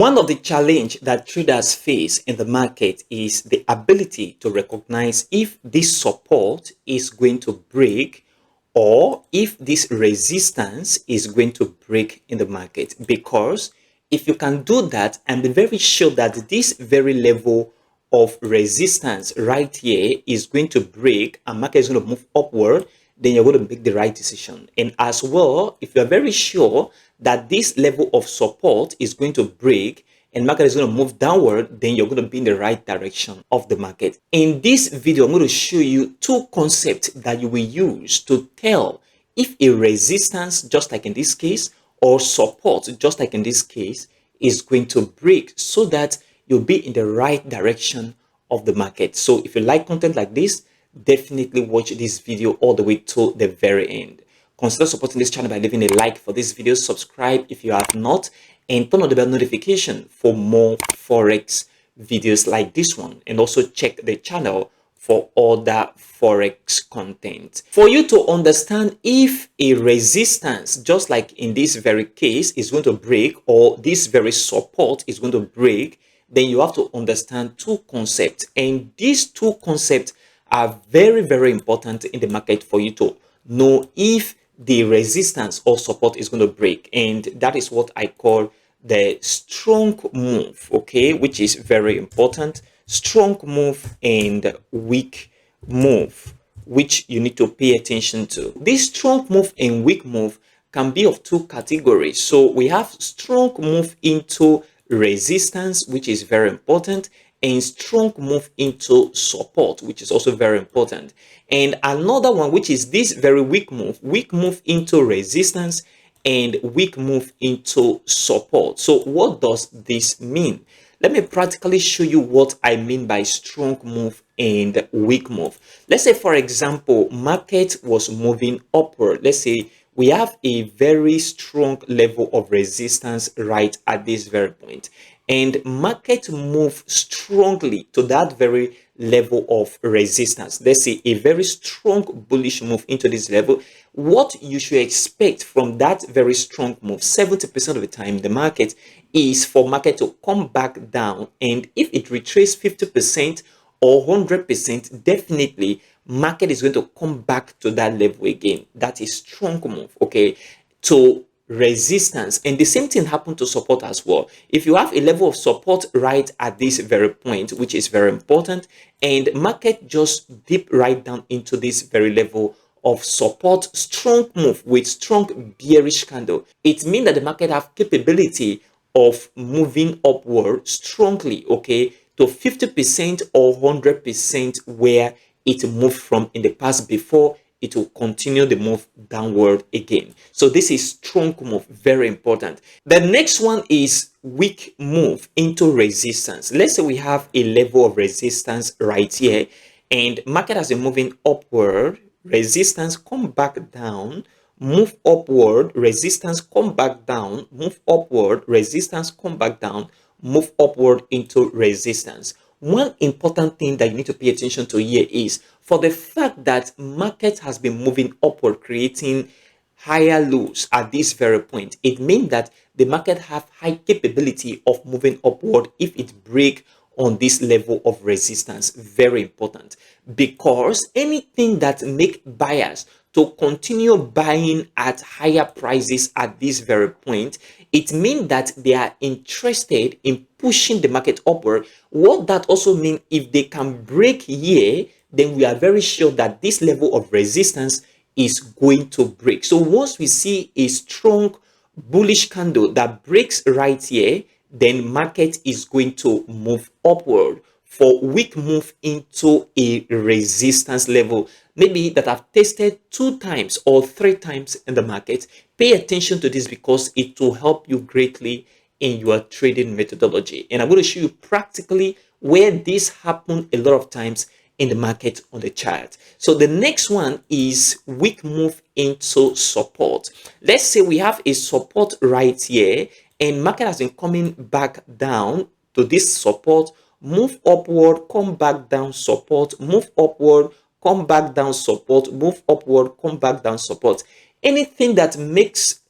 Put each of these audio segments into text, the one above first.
One of the challenge that traders face in the market is the ability to recognize if this support is going to break or if this resistance is going to break in the market. Because if you can do that, I'm very sure that this very level of resistance right here is going to break and market is going to move upward, then you're going to make the right decision. And as well, if you're very sure that this level of support is going to break and market is going to move downward, then you're going to be in the right direction of the market. In this video, I'm going to show you two concepts that you will use to tell if a resistance, just like in this case, or support, just like in this case, is going to break, so that you'll be in the right direction of the market. So if you like content like this, definitely watch this video all the way to the very end. Consider supporting this channel by leaving a like for this video, subscribe if you have not, and turn on the bell notification for more forex videos like this one, and also check the channel for other forex content. For you to understand if a resistance, just like in this very case, is going to break, or this very support is going to break, then you have to understand two concepts, and these two concepts are very, very important in the market for you to know if the resistance or support is going to break. And that is what I call the strong move, okay, which is very important. Strong move and weak move, which you need to pay attention to. This strong move and weak move can be of two categories. So we have strong move into resistance, which is very important, and strong move into support, which is also very important. And another one, which is this very weak move into resistance and weak move into support. So what does this mean? Let me practically show you what I mean by strong move and weak move. Let's say, for example, market was moving upward. Let's say we have a very strong level of resistance right at this very point, and market move strongly to that very level of resistance. Let's say a very strong bullish move into this level. What you should expect from that very strong move, 70% of the time, the market is for market to come back down, and if it retraces 50% or 100%, definitely market is going to come back to that level again. That is strong move, okay, to resistance. And the same thing happened to support as well. If you have a level of support right at this very point, which is very important, and market just dip right down into this very level of support, strong move with strong bearish candle, it means that the market have capability of moving upward strongly, okay, to 50% or 100% where it moved from in the past before it will continue the move downward again. So this is strong move, very important. The next one is weak move into resistance. Let's say we have a level of resistance right here, and market has been moving upward, resistance come back down, move upward, resistance come back down, move upward, resistance come back down, move upward into resistance. One important thing that you need to pay attention to here is for the fact that market has been moving upward, creating higher lows at this very point. It means that the market have high capability of moving upward if it break on this level of resistance. Very important, because anything that make buyers to continue buying at higher prices at this very point, it means that they are interested in pushing the market upward. What that also means, if they can break here, then we are very sure that this level of resistance is going to break. So once we see a strong bullish candle that breaks right here, then market is going to move upward for weak move into a resistance level, maybe that I've tested 2 times or 3 times in the market. Pay attention to this because it will help you greatly in your trading methodology. And I'm going to show you practically where this happened a lot of times in the market on the chart. So the next one is weak move into support. Let's say we have a support right here, and market has been coming back down to this support, move upward, come back down, support, move upward, come back down, support, move upward, come back down, support. Anything that makes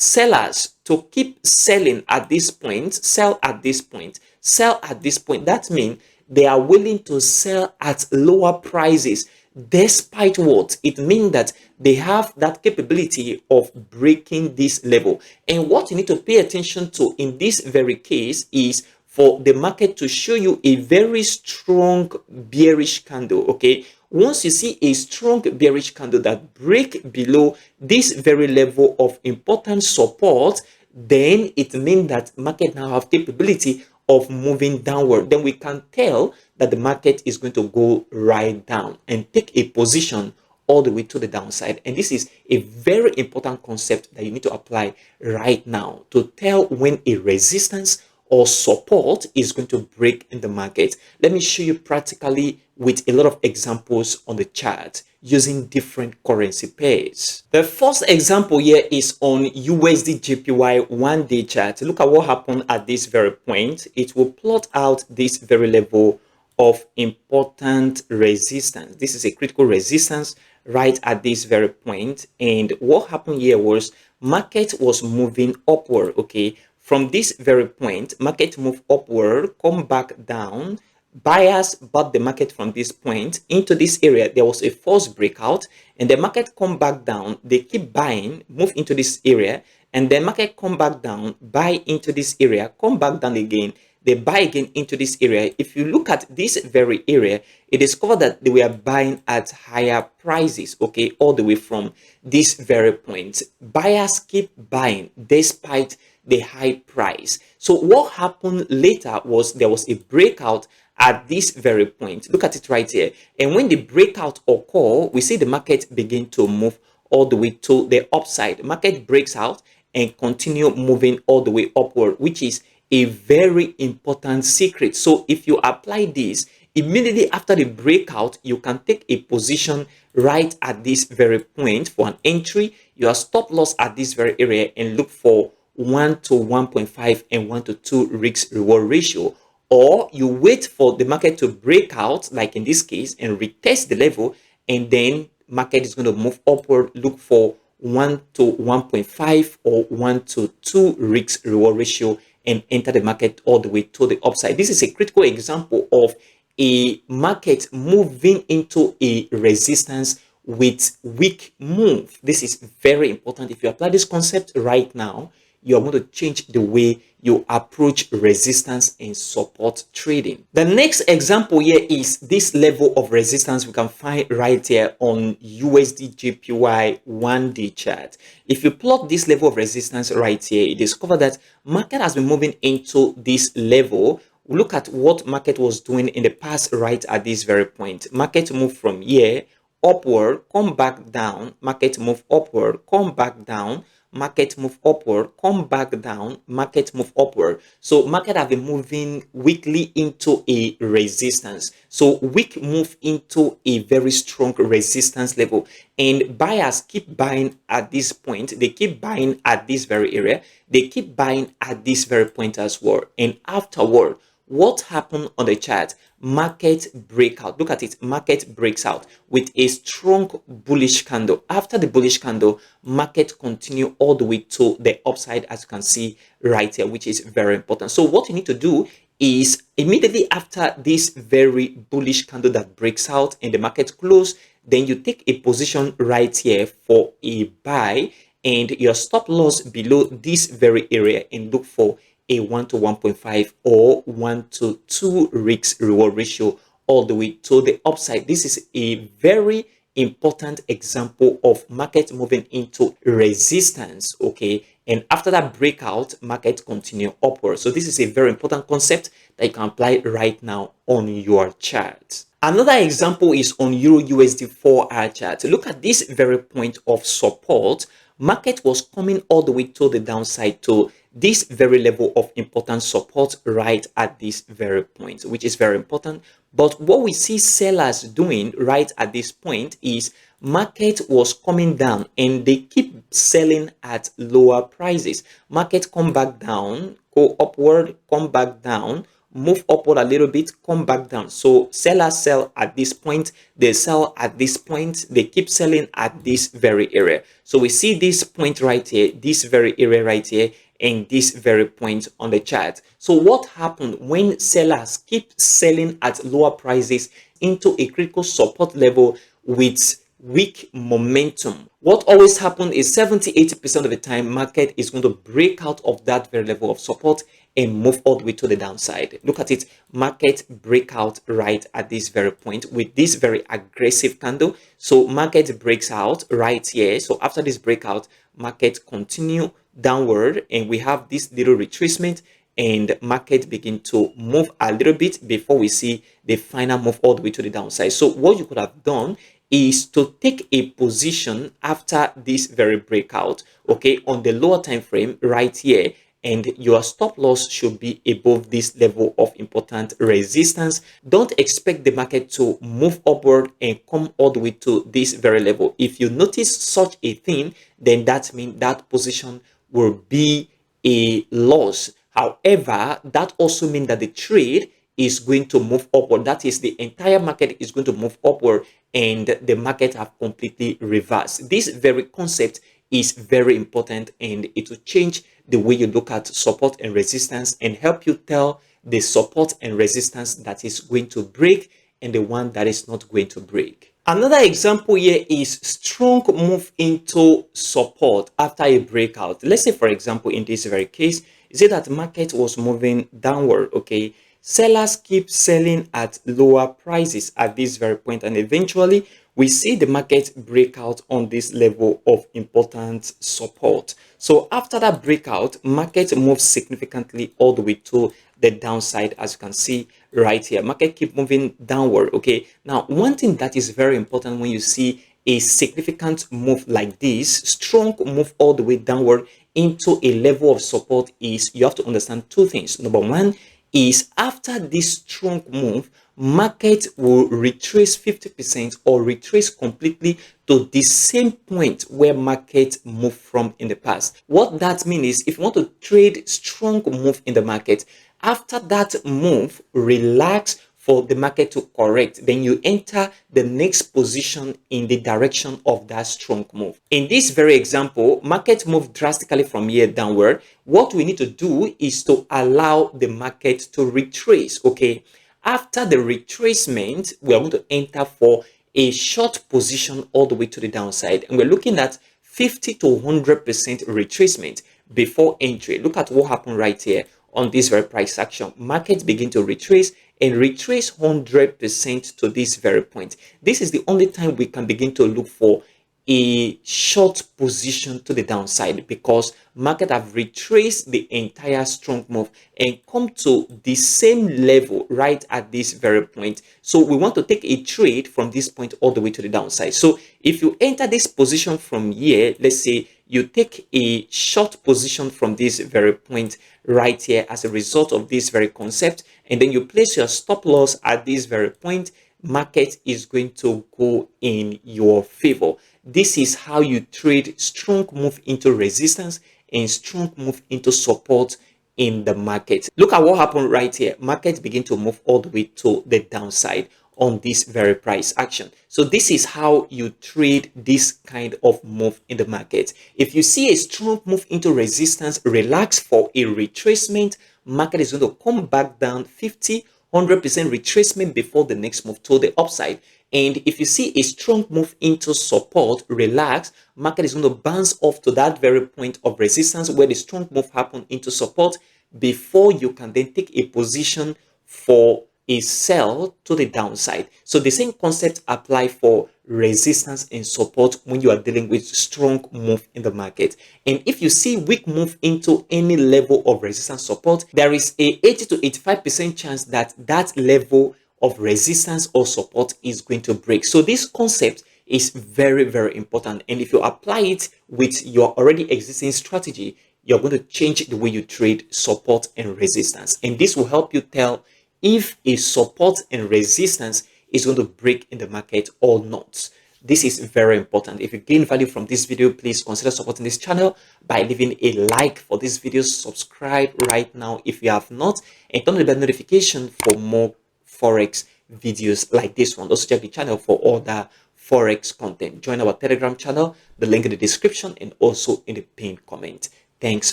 sellers to keep selling at this point, sell at this point, sell at this point. That means they are willing to sell at lower prices despite what? It means that they have that capability of breaking this level. And what you need to pay attention to in this very case is for the market to show you a very strong bearish candle. Okay, once you see a strong bearish candle that break below this very level of important support, then it means that market now have capability of moving downward. Then we can tell that the market is going to go right down and take a position all the way to the downside. And this is a very important concept that you need to apply right now to tell when a resistance or support is going to break in the market. Let me show you practically with a lot of examples on the chart using different currency pairs. The first example here is on USDJPY 1-day chart. Look at what happened at this very point. It will plot out this very level of important resistance. This is a critical resistance right at this very point. And what happened here was market was moving upward. Okay, from this very point, market move upward, come back down. Buyers bought the market from this point into this area. There was a false breakout, and the market come back down. They keep buying, move into this area, and the market come back down, buy into this area, come back down again. They buy again into this area. If you look at this very area, it discovered that they were buying at higher prices, okay, all the way from this very point. Buyers keep buying despite the high price. So what happened later was there was a breakout at this very point. Look at it right here. And when the breakout occur, we see the market begin to move all the way to the upside. Market breaks out and continue moving all the way upward, which is a very important secret. So if you apply this immediately after the breakout, you can take a position right at this very point for an entry. Your stop loss at this very area and look for 1 to 1.5 and 1 to 2 risk reward ratio. Or you wait for the market to break out, like in this case, and retest the level, and then market is going to move upward. Look for 1 to 1.5 or 1 to 2 risk reward ratio and enter the market all the way to the upside. This is a critical example of a market moving into a resistance with weak move. This is very important. If you apply this concept right now, you are going to change the way you approach resistance and support trading. The next example here is this level of resistance we can find right here on USDJPY 1-day chart. If you plot this level of resistance right here, you discover that market has been moving into this level. Look at what market was doing in the past right at this very point. Market moved from here upward, come back down, market move upward, come back down, market move upward, come back down, market move upward. So market have been moving weakly into a resistance. So weak move into a very strong resistance level, and buyers keep buying at this point. They keep buying at this very area. They keep buying at this very point as well. And afterward, what happened on the chart? Market breakout. Look at it. Market breaks out with a strong bullish candle. After the bullish candle, market continue all the way to the upside, as you can see right here, which is very important. So what you need to do is immediately after this very bullish candle that breaks out and the market close, then you take a position right here for a buy and your stop loss below this very area and look for a 1 to 1.5 or 1 to 2 risk reward ratio all the way to the upside. This is a very important example of market moving into resistance, okay, and after that breakout, market continue upward. So this is a very important concept that you can apply right now on your chart. Another example is on Euro USD 4-hour chart. Look at this very point of support. Market was coming all the way to the downside to this very level of important support right at this very point, which is very important. But what we see sellers doing right at this point is market was coming down and they keep selling at lower prices. Market come back down, go upward, come back down, move upward a little bit, come back down. So sellers sell at this point, they sell at this point, they keep selling at this very area. So we see this point right here, this very area right here, and this very point on the chart. So what happened when sellers keep selling at lower prices into a critical support level with weak momentum? What always happens is 70-80% of the time market is going to break out of that very level of support and move all the way to the downside. Look at it, market breakout right at this very point with this very aggressive candle. So market breaks out right here. So after this breakout, market continue downward and we have this little retracement and market begin to move a little bit before we see the final move all the way to the downside. So what you could have done is to take a position after this very breakout, okay, on the lower time frame right here, and your stop loss should be above this level of important resistance. Don't expect the market to move upward and come all the way to this very level. If you notice such a thing, then that means that position will be a loss. However, that also means that the trade is going to move upward. That is, the entire market is going to move upward and the market have completely reversed. This very concept is very important and it will change the way you look at support and resistance and help you tell the support and resistance that is going to break and the one that is not going to break. Another example here is strong move into support after a breakout. Let's say, for example, in this very case, you see that market was moving downward, okay? Sellers keep selling at lower prices at this very point, and eventually we see the market break out on this level of important support. So after that breakout, market moves significantly all the way to the downside, as you can see right here. Market keep moving downward, okay? Now, one thing that is very important when you see a significant move like this, strong move all the way downward into a level of support, is you have to understand two things. Number one is after this strong move, market will retrace 50% or retrace completely to the same point where market moved from in the past. What that means is if you want to trade strong move in the market, after that move, relax for the market to correct, then you enter the next position in the direction of that strong move. In this very example, market moved drastically from here downward. What we need to do is to allow the market to retrace, okay? After the retracement, we are going to enter for a short position all the way to the downside, and we're looking at 50 to 100% retracement before entry. Look at what happened right here on this very price action. Markets begin to retrace and retrace 100% to this very point. This is the only time we can begin to look for a short position to the downside, because market have retraced the entire strong move and come to the same level right at this very point. So we want to take a trade from this point all the way to the downside. So if you enter this position from here, let's say you take a short position from this very point right here as a result of this very concept, and then you place your stop loss at this very point, market is going to go in your favor. This is how you trade strong move into resistance and strong move into support in the market. Look at what happened right here. Market begin to move all the way to the downside on this very price action. So this is how you trade this kind of move in the market. If you see a strong move into resistance, relax for a retracement. Market is going to come back down 50, 100% retracement before the next move to the upside. And if you see a strong move into support, relax. Market is going to bounce off to that very point of resistance where the strong move happened into support before you can then take a position for a sell to the downside. So the same concept apply for resistance and support when you are dealing with strong move in the market. And if you see weak move into any level of resistance support, there is a 80 to 85% chance that that level of resistance or support is going to break. So this concept is very, very important. And if you apply it with your already existing strategy, you're going to change the way you trade support and resistance. And this will help you tell if a support and resistance is going to break in the market or not. This is very important. If you gain value from this video, please consider supporting this channel by leaving a like for this video. Subscribe right now if you have not, and turn on the bell notification for more Forex videos like this one. Also check the channel for other Forex content. Join our Telegram channel, the link in the description and also in the pinned comment. Thanks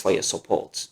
for your support.